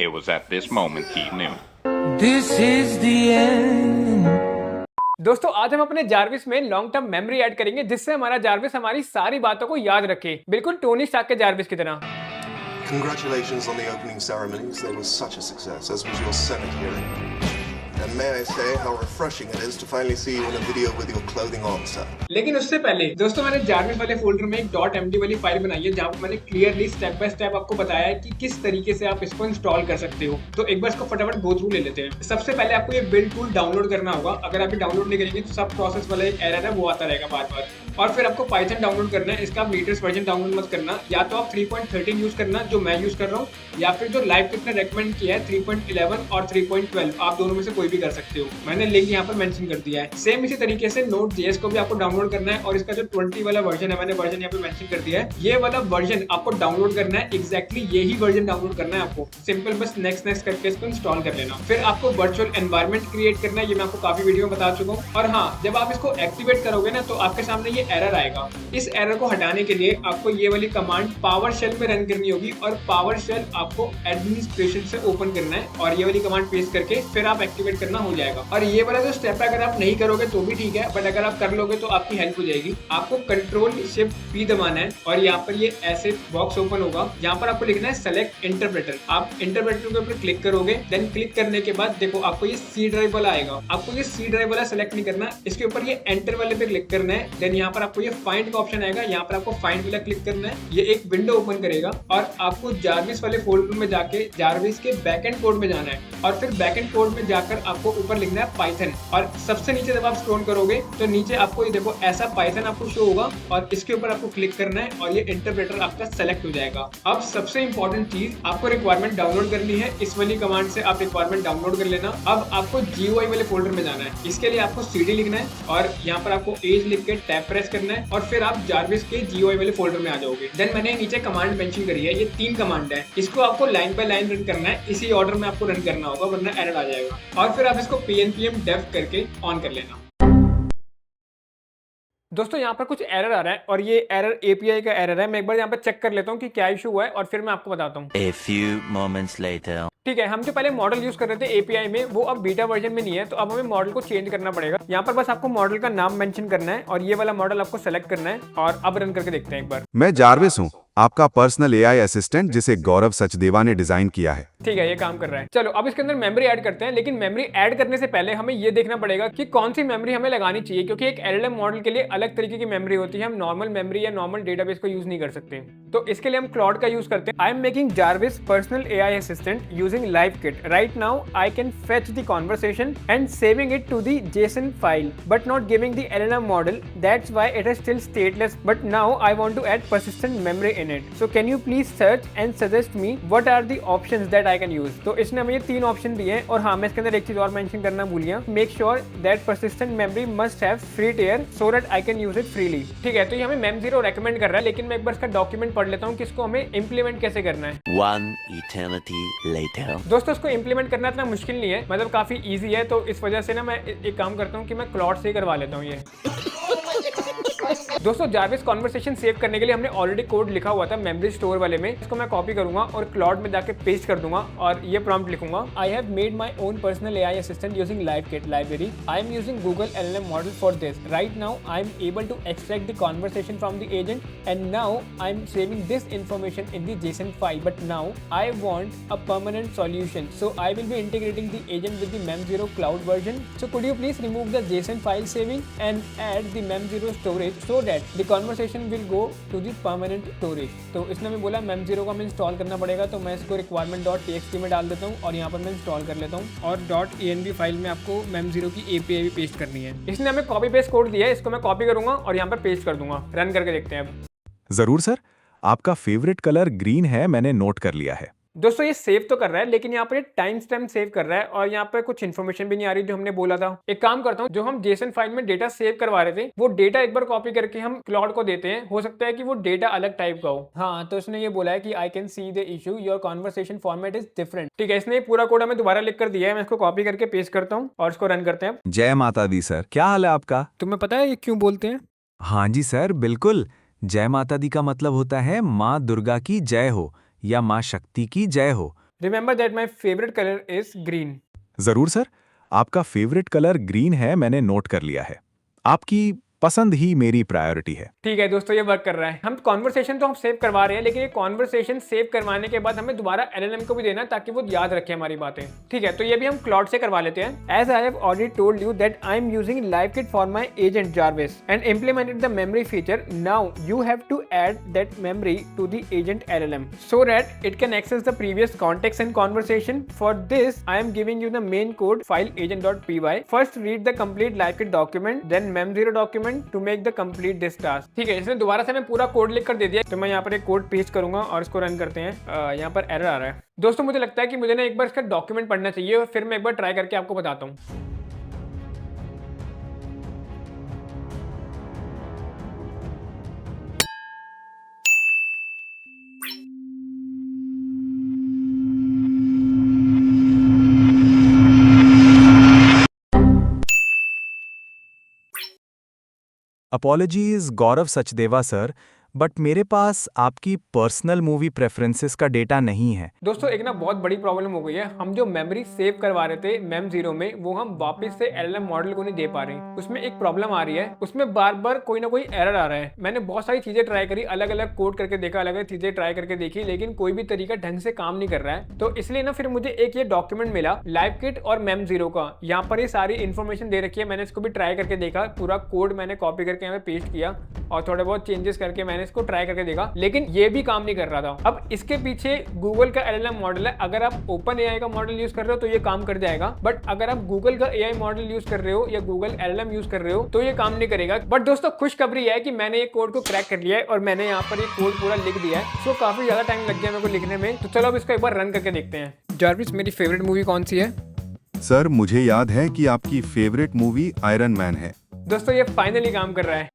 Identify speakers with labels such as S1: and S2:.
S1: It was at this moment he knew.
S2: This is the end.
S3: दोस्तों आज हम अपने जार्विस में लॉन्ग टर्म मेमोरी ऐड करेंगे जिससे हमारा जार्विस हमारी सारी बातों को याद रखे, बिल्कुल टोनी स्टार्क के जार्विस की तरह।
S4: Congratulations on the opening ceremonies. They were such a success, as was your Senate hearing. And may I say how refreshing it is to finally see you in a video with your clothing on, sir.
S3: लेकिन उससे पहले दोस्तों मैंने Jarvis वाले folder में एक .md वाली file बनाई है जहाँ पर मैंने क्लियरली स्टेप बाय स्टेप आपको बताया है कि किस तरीके से आप इसको इंस्टॉल कर सकते हो। तो एक बार इसको फटाफट गो थ्रू ले लेते हैं। सबसे पहले आपको ये बिल्ड टूल डाउनलोड करना होगा। अगर आप ये डाउनलोड नहीं करेंगे तो सब प्रोसेस वाला एक एरर है वो आता रहेगा बार बार। और फिर आपको पाइथन डाउनलोड करना है। इसका आप लेटेस्ट वर्जन डाउनलोड मत करना, या तो आप 3.13 यूज करना जो मैं यूज कर रहा हूँ, या फिर जो लाइव किट ने रेकमेंड किया है 3.11 और 3.12, आप दोनों में से कोई भी कर सकते हो। मैंने लिंक यहाँ पर मेंशन कर दिया है। सेम इसी तरीके से Node.js को भी आपको डाउनलोड करना है और इसका जो 20 वाला वर्जन है, मैंने वर्जन यहाँ पे मेंशन कर दिया है, ये वाला वर्जन आपको डाउनलोड करना है। एग्जैक्टली यही वर्जन डाउनलोड करना है आपको। सिंपल बस नेक्स्ट करके इसको इंस्टॉल कर लेना। फिर आपको वर्चुअल एनवायरनमेंट क्रिएट करना है, ये मैं आपको काफी वीडियो में बता चुका हूँ। और हाँ, जब आप इसको एक्टिवेट करोगे ना तो आपके सामने ये एरर आएगा। इस एरर को हटाने के लिए आपको ये वाली कमांड पावर शेल में रन करनी होगी और पावर शेल आपको एडमिनिस्ट्रेशन से ओपन करना है और ये वाली कमांड पेस्ट करके फिर आप एक्टिवेट करना हो जाएगा। और ये वाला जो स्टेप है अगर आप नहीं करोगे तो भी ठीक है, बट अगर आप कर लोगे तो आपकी हेल्प हो जाएगी। आपको कंट्रोल शिफ्ट पी दबाना है और यहाँ पर ये ऐसे बॉक्स ओपन होगा। यहाँ पर आपको लिखना है सेलेक्ट इंटरप्रेटर। आप इंटरप्रेटर के ऊपर क्लिक करोगे, देन क्लिक करने के बाद देखो आपको ये सी ड्राइव वाला आएगा। आपको ये सी ड्राइव वाला सेलेक्ट नहीं करना, इसके ऊपर ये एंटर वाले पे क्लिक करना है। देन यहाँ पर आपको ये फाइंड का ऑप्शन आएगा, यहाँ पर आपको फाइंड वाला क्लिक करना है। ये एक विंडो ओपन करेगा और आपको जार्विस वाले फोल्डर में जाके जार्विस के बैकएंड कोड में जाना है और फिर बैकएंड कोड में जाकर आपको ऊपर लिखना है पाइथन। और सबसे नीचे जब आप स्क्रॉल करोगे तो नीचे आपको ये देखो ऐसा पाइथन आपको शो होगा और इसके ऊपर आपको क्लिक करना है और ये इंटरप्रेटर आपका सेलेक्ट हो जाएगा। अब सबसे इंपॉर्टेंट चीज, आपको रिक्वायरमेंट डाउनलोड करनी है। इस वाली कमांड से आप रिक्वायरमेंट डाउनलोड कर लेना। अब आपको GUI वाले फोल्डर में जाना है। इसके लिए आपको CD लिखना है और यहाँ पर आपको एज लिख के टैब प्रेस करना है और फिर आप जार्विस के GUI वाले फोल्डर में आ जाओगे। देन मैंने नीचे कमांड मेंशन करी है, ये 3 कमांड है। इसको आपको लाइन बाय लाइन रन करना है, इसी ऑर्डर में आपको रन करना होगा वरना एरर आ जाएगा। और फिर आप इसको pnpm dev करके ऑन कर लेना। दोस्तों यहाँ पर कुछ एरर आ रहा है और ये एरर API का एरर है। मैं एक बार यहाँ पर चेक कर लेता हूँ कि क्या इशू हुआ है और फिर मैं आपको बताता हूँ।
S5: A few moments later.
S3: ठीक है, हम जो पहले मॉडल यूज कर रहे थे API में वो अब बीटा वर्जन में नहीं है, तो अब हमें मॉडल को चेंज करना पड़ेगा। यहाँ पर बस आपको मॉडल का नाम मेंशन करना है और ये वाला मॉडल आपको सेलेक्ट करना है और अब रन करके देखते हैं एक बार।
S6: मैं जार्विस हूँ, आपका पर्सनल AI असिस्टेंट जिसे गौरव सचदेवा ने डिजाइन किया है।
S3: ठीक है, ये काम कर रहा है। चलो अब इसके अंदर मेमोरी ऐड करते हैं, लेकिन मेमोरी ऐड करने से पहले हमें ये देखना पड़ेगा कि कौन सी मेमोरी हमें लगानी चाहिए, क्योंकि एक LLM मॉडल के लिए अलग तरीके की मेमोरी होती है। हम नॉर्मल मेमोरी या नॉर्मल डेटाबेस को यूज नहीं कर सकते। तो इसके लिए हम क्लाउड का यूज करते हैं। I am making Jarvis personal AI assistant using live kit. Right now, I can fetch the conversation and saving it to the JSON file, but not giving the LLM model. That's why it is still stateless. But now I want to add persistent memory in it. So can you please search and suggest me what are the options that I can use? तो इसने हमें ये 3 option दिए हैं और हाँ, मैं इसके अंदर एक चीज और मेंशन करना भूल गया। Make sure that persistent memory must have free tier so that I can use it freely. ठीक है, तो ये हमें MEM0 रेकमेंड कर रहा है, लेकिन मैं एक बार इसका डॉक्यूमेंट पढ़ लेता हूँ कि इसको हमें इम्प्लीमेंट कैसे करना है।
S5: One eternity later.
S3: दोस्तों इसको इम्प्लीमेंट करना इतना मुश्किल नहीं है, मतलब काफी इजी है। तो इस वजह से ना मैं एक काम करता हूँ कि मैं क्लाउड से ही करवा लेता हूँ ये। दोस्तों जार्विस कॉन्वर्सेशन सेव करने के लिए हमने ऑलरेडी कोड लिखा हुआ था मेमोरी स्टोर वाले में। इसको मैं कॉपी करूंगा और क्लाउड में जाके पेस्ट कर दूंगा और ये प्रॉम्प्ट लिखूंगा, I have made my own personal AI assistant using live kit library. I am using Google LLM model for this. Right now I am able to extract the conversation from the agent and now I am saving this information in the JSON file, but now I want a permanent solution, so I will be integrating the agent with the MEM0 cloud version. So could you please remove the JSON file saving and add the MEM0 storage so that the conversation will go to the permanent storage. तो इसने हमें बोला MEM0 का हमें install करना पड़ेगा, तो मैं इसको requirement.txt में डाल देता हूँ और यहाँ पर मैं इंस्टॉल कर लेता हूँ और .env फाइल में आपको MEM0 की API भी पेस्ट करनी है। इसने हमें कॉपी पेस्ट कोड दिया है, इसको मैं कॉपी करूंगा और यहाँ पर पेस्ट कर दूंगा। रन करके देखते हैं अब।
S6: जरूर सर, आपका फेवरेट कलर ग्रीन है, मैंने नोट कर लिया है।
S3: दोस्तों ये सेव तो कर रहा है, लेकिन यहाँ पर टाइम स्टैम्प सेव कर रहा है और यहाँ पर कुछ इन्फॉर्मेशन भी नहीं आ रही जो हमने बोला था। एक काम करता हूँ, जो हम JSON फाइल में डेटा सेव करवा रहे थे वो डेटा एक बार कॉपी करके हम क्लाउड को देते हैं। हो सकता है कि वो डेटा अलग टाइप का हो। हाँ, तो इसने ये बोला है कि I can see the issue, your conversation format is different. ठीक है, इसने पूरा कोड हमें दोबारा लिख कर दिया है। मैं इसको कॉपी करके पेस्ट करता हूँ और इसको रन करते हैं।
S6: जय माता दी सर, क्या हाल है आपका?
S3: तुम्हें पता है ये क्यों बोलते हैं?
S6: हाँ जी सर, बिल्कुल। जय माता दी का मतलब होता है माँ दुर्गा की जय हो या माँ शक्ति की जय हो।
S3: Remember that my favourite colour is green.
S7: जरूर सर, आपका फेवरेट कलर ग्रीन है, मैंने नोट कर लिया है। आपकी पसंद ही मेरी प्रायोरिटी है।
S3: ठीक है दोस्तों, ये वर्क कर रहा है। हम कॉन्वर्सेशन तो हम सेव करवा रहे हैं, लेकिन ये कॉन्वर्सेशन सेव करवाने के बाद हमें दोबारा LLM को भी देना ताकि वो याद रखे हमारी बातें। ठीक है, तो ये भी हम क्लॉड से करवा लेते हैं। As I have already told you that I am using LiveKit for my agent Jarvis and implemented the memory feature. Now you have to add that memory to the agent LLM so that it can access the previous context and conversation. For this, I am giving you the main code file agent.py. First read the complete LiveKit document, then mem0 document to make the complete this task. ठीक है, इसने दोबारा से मैं पूरा code लिख कर दे दिया, तो मैं यहाँ पर एक कोड पेस्ट करूंगा और इसको रन करते हैं। यहाँ पर एरर आ रहा है दोस्तों। मुझे लगता है कि मुझे ना एक बार इसका डॉक्यूमेंट पढ़ना चाहिए और फिर मैं एक बार ट्राई करके आपको बताता हूँ।
S7: Apologies Gaurav Sachdeva sir, but मेरे पास आपकी पर्सनल मूवी प्रेफरेंसेस का डेटा नहीं है।
S3: दोस्तों एक ना बहुत बड़ी प्रॉब्लम हो गई है। हम जो मेमोरी सेव करवा रहे थे MEM0 में, वो हम वापस से LLM मॉडल को नहीं दे पा रहे। उसमें एक प्रॉब्लम आ रही है, उसमें बार बार कोई ना कोई एरर आ रहा है। मैंने बहुत सारी चीजें ट्राई करी, अलग अलग कोड करके देखा, अलग अलग चीजें ट्राई करके देखी, लेकिन कोई भी तरीका ढंग से काम नहीं कर रहा है। तो इसलिए ना फिर मुझे एक ये डॉक्यूमेंट मिला LiveKit और MEM0 का। यहाँ पर ये सारी इन्फॉर्मेशन दे रखी है। मैंने इसको भी ट्राई करके देखा, पूरा कोड मैंने कॉपी करके यहाँ पे पेस्ट किया और थोड़े बहुत चेंजेस करके मैंने इसको ट्राई करके देखा, लेकिन ये भी काम नहीं कर रहा था। अब इसके पीछे गूगल का LLM मॉडल है। अगर आप OpenAI का मॉडल यूज कर रहे हो तो ये काम कर जाएगा, बट अगर आप गूगल का AI मॉडल यूज कर रहे हो या गूगल LLM यूज कर रहे हो तो ये काम नहीं करेगा। बट दोस्तों खुशखबरी है कि मैंने ये कोड को क्रैक कर लिया है और मैंने यहाँ पर ये कोड पूरा लिख दिया है। सो काफी ज्यादा टाइम लग गया मेरे को लिखने में। तो चलो अब इसको एक बार रन करके देखते हैं। जार्विस, मेरी फेवरेट मूवी कौन सी है?
S6: सर मुझे याद है कि आपकी फेवरेट मूवी आयरन मैन है।
S3: दोस्तों ये फाइनली काम कर रहा है।